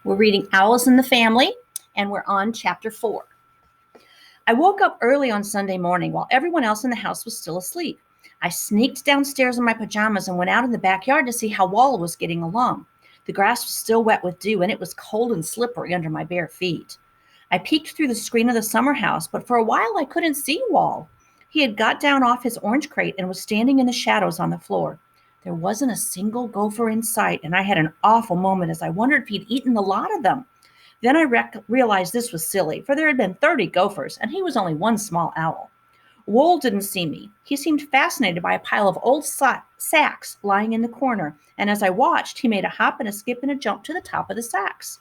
We're reading Owls in the Family, and we're on chapter 4. I woke up early on Sunday morning while everyone else in the house was still asleep. I sneaked downstairs in my pajamas and went out in the backyard to see how Walla was getting along. The grass was still wet with dew, and it was cold and slippery under my bare feet. I peeked through the screen of the summer house, but for a while I couldn't see Wall. He had got down off his orange crate and was standing in the shadows on the floor. There wasn't a single gopher in sight, and I had an awful moment as I wondered if he'd eaten a lot of them. Then I realized this was silly, for there had been 30 gophers, and he was only one small owl. Wool didn't see me. He seemed fascinated by a pile of old sacks lying in the corner, and as I watched, he made a hop and a skip and a jump to the top of the sacks.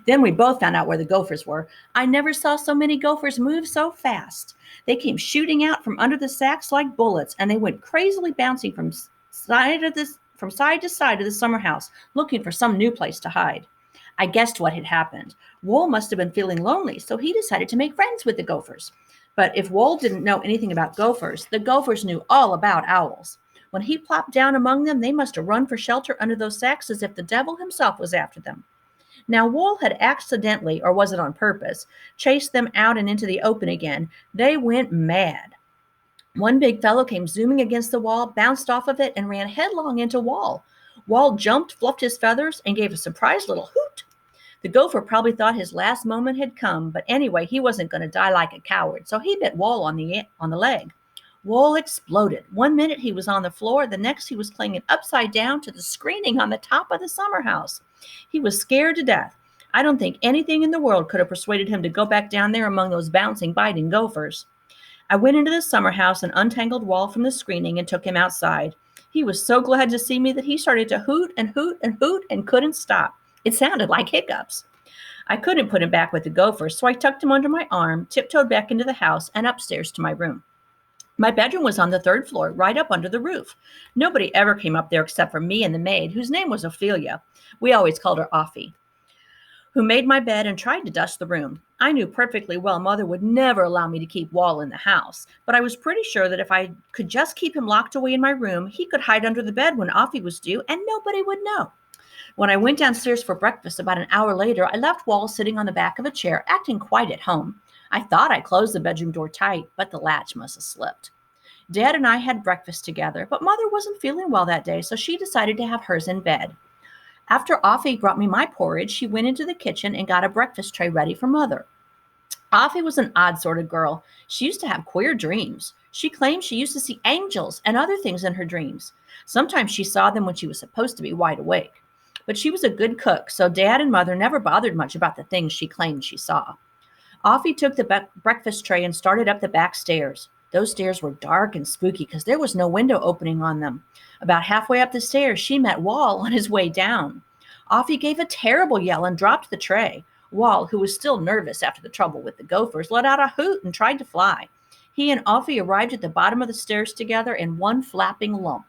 Then we both found out where the gophers were. I never saw so many gophers move so fast. They came shooting out from under the sacks like bullets, and they went crazily bouncing from side to side of the summer house, looking for some new place to hide. I guessed what had happened. Wool must have been feeling lonely, so he decided to make friends with the gophers. But if Wool didn't know anything about gophers, the gophers knew all about owls. When he plopped down among them, they must have run for shelter under those sacks as if the devil himself was after them. Now, Wool had accidentally, or was it on purpose, chased them out and into the open again. They went mad. One big fellow came zooming against the wall, bounced off of it, and ran headlong into Wall. Wall jumped, fluffed his feathers, and gave a surprised little hoot. The gopher probably thought his last moment had come, but anyway, he wasn't going to die like a coward, so he bit Wall on the leg. Wall exploded. 1 minute he was on the floor, the next he was clinging upside down to the screening on the top of the summer house. He was scared to death. I don't think anything in the world could have persuaded him to go back down there among those bouncing, biting gophers. I went into the summer house and untangled Wall from the screening and took him outside. He was so glad to see me that he started to hoot and hoot and hoot and couldn't stop. It sounded like hiccups. I couldn't put him back with the gophers, so I tucked him under my arm, tiptoed back into the house, and upstairs to my room. My bedroom was on the 3rd floor, right up under the roof. Nobody ever came up there except for me and the maid, whose name was Ophelia. We always called her Offie, who made my bed and tried to dust the room. I knew perfectly well Mother would never allow me to keep Wall in the house, but I was pretty sure that if I could just keep him locked away in my room, he could hide under the bed when Offie was due, and nobody would know. When I went downstairs for breakfast about an hour later, I left Wall sitting on the back of a chair, acting quite at home. I thought I closed the bedroom door tight, but the latch must have slipped. Dad and I had breakfast together, but Mother wasn't feeling well that day, so she decided to have hers in bed. After Offie brought me my porridge, she went into the kitchen and got a breakfast tray ready for Mother. Offie was an odd sort of girl. She used to have queer dreams. She claimed she used to see angels and other things in her dreams. Sometimes she saw them when she was supposed to be wide awake. But she was a good cook, so Dad and Mother never bothered much about the things she claimed she saw. Offie took the breakfast tray and started up the back stairs. Those stairs were dark and spooky because there was no window opening on them. About halfway up the stairs, she met Wall on his way down. Offie gave a terrible yell and dropped the tray. Wall, who was still nervous after the trouble with the gophers, let out a hoot and tried to fly. He and Offie arrived at the bottom of the stairs together in one flapping lump.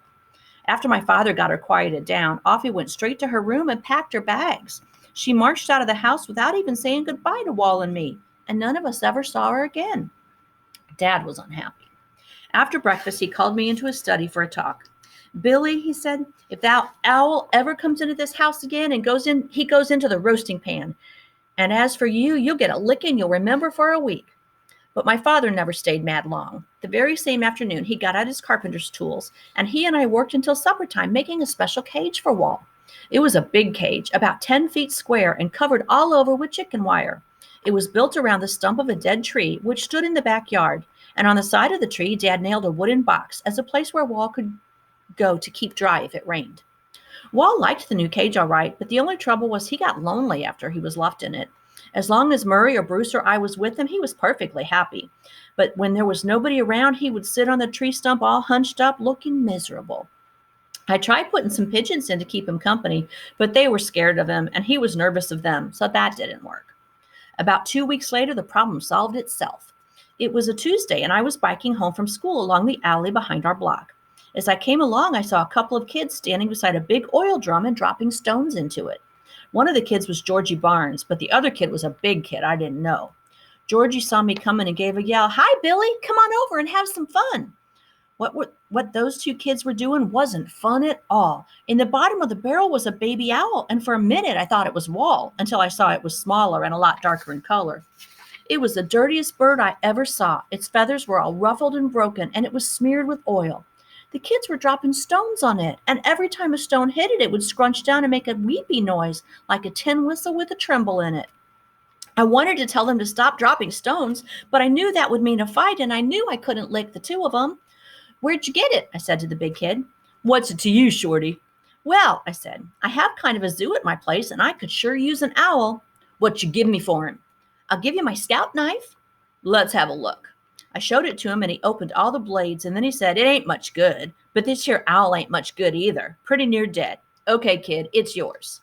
After my father got her quieted down, Offie went straight to her room and packed her bags. She marched out of the house without even saying goodbye to Wall and me, and none of us ever saw her again. Dad was unhappy. After breakfast, he called me into his study for a talk. "Billy," he said, "if that owl ever comes into this house again and he goes into the roasting pan. And as for you, you'll get a licking you'll remember for a week." But my father never stayed mad long. The very same afternoon, he got out his carpenter's tools, and he and I worked until supper time, making a special cage for Wall. It was a big cage, about 10 feet square and covered all over with chicken wire. It was built around the stump of a dead tree, which stood in the backyard, and on the side of the tree, Dad nailed a wooden box as a place where Wall could go to keep dry if it rained. Wall liked the new cage all right, but the only trouble was he got lonely after he was left in it. As long as Murray or Bruce or I was with him, he was perfectly happy. But when there was nobody around, he would sit on the tree stump all hunched up, looking miserable. I tried putting some pigeons in to keep him company, but they were scared of him, and he was nervous of them, so that didn't work. About 2 weeks later, the problem solved itself. It was a Tuesday, and I was biking home from school along the alley behind our block. As I came along, I saw a couple of kids standing beside a big oil drum and dropping stones into it. One of the kids was Georgie Barnes, but the other kid was a big kid I didn't know. Georgie saw me coming and gave a yell, "Hi, Billy, come on over and have some fun." What those two kids were doing wasn't fun at all. In the bottom of the barrel was a baby owl, and for a minute I thought it was Wall until I saw it was smaller and a lot darker in color. It was the dirtiest bird I ever saw. Its feathers were all ruffled and broken, and it was smeared with oil. The kids were dropping stones on it, and every time a stone hit it, it would scrunch down and make a weepy noise, like a tin whistle with a tremble in it. I wanted to tell them to stop dropping stones, but I knew that would mean a fight, and I knew I couldn't lick the two of them. Where'd you get it? I said to the big kid. What's it to you, Shorty? Well, I said, I have kind of a zoo at my place, and I could sure use an owl. What you give me for him? I'll give you my scout knife. Let's have a look. I showed it to him, and he opened all the blades, and then he said, it ain't much good, but this here owl ain't much good either. Pretty near dead. Okay, kid, it's yours.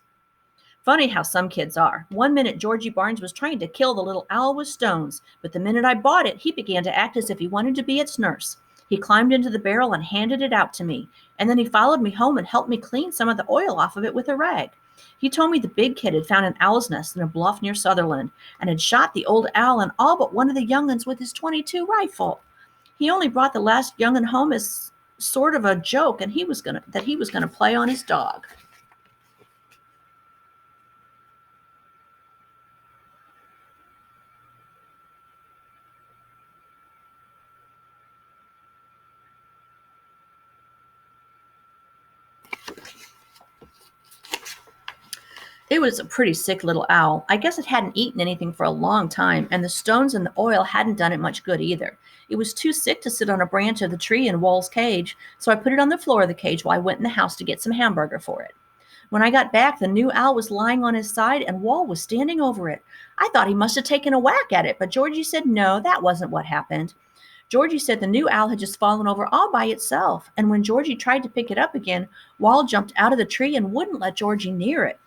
Funny how some kids are. One minute Georgie Barnes was trying to kill the little owl with stones, but the minute I bought it, he began to act as if he wanted to be its nurse. He climbed into the barrel and handed it out to me, and then he followed me home and helped me clean some of the oil off of it with a rag. He told me the big kid had found an owl's nest in a bluff near Sutherland and had shot the old owl and all but one of the young'uns with his .22 rifle. He only brought the last young'un home as sort of a joke, and he was gonna play on his dog. It was a pretty sick little owl. I guess it hadn't eaten anything for a long time, and the stones and the oil hadn't done it much good either. It was too sick to sit on a branch of the tree in Wall's cage, so I put it on the floor of the cage while I went in the house to get some hamburger for it. When I got back, the new owl was lying on his side and Wall was standing over it. I thought he must have taken a whack at it, but Georgie said no, that wasn't what happened. Georgie said the new owl had just fallen over all by itself, and when Georgie tried to pick it up again, Wall jumped out of the tree and wouldn't let Georgie near it.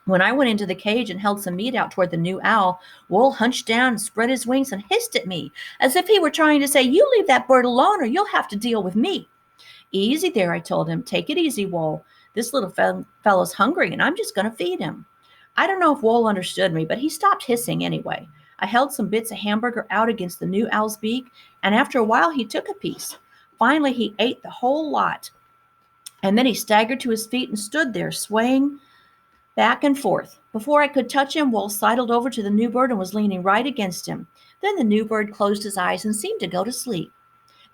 When I went into the cage and held some meat out toward the new owl, Wool hunched down, spread his wings, and hissed at me, as if he were trying to say, you leave that bird alone or you'll have to deal with me. Easy there, I told him. Take it easy, Wool. This little fellow's hungry, and I'm just going to feed him. I don't know if Wool understood me, but he stopped hissing anyway. I held some bits of hamburger out against the new owl's beak, and after a while he took a piece. Finally, he ate the whole lot, and then he staggered to his feet and stood there, swaying back and forth. Before I could touch him, Wool sidled over to the new bird and was leaning right against him. Then the new bird closed his eyes and seemed to go to sleep.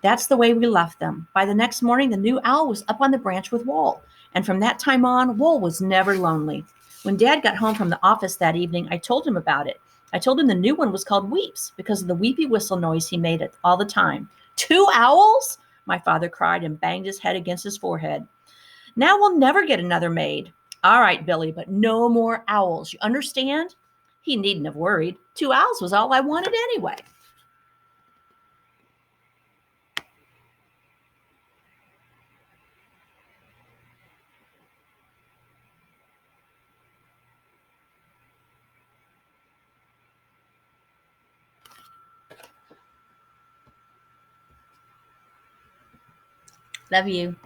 That's the way we left them. By the next morning, the new owl was up on the branch with Wool, and from that time on, Wool was never lonely. When Dad got home from the office that evening, I told him about it. I told him the new one was called Weeps because of the weepy whistle noise he made all the time. 2 owls? My father cried and banged his head against his forehead. Now we'll never get another maid. All right, Billy, but no more owls. You understand? He needn't have worried. 2 owls was all I wanted anyway. Love you.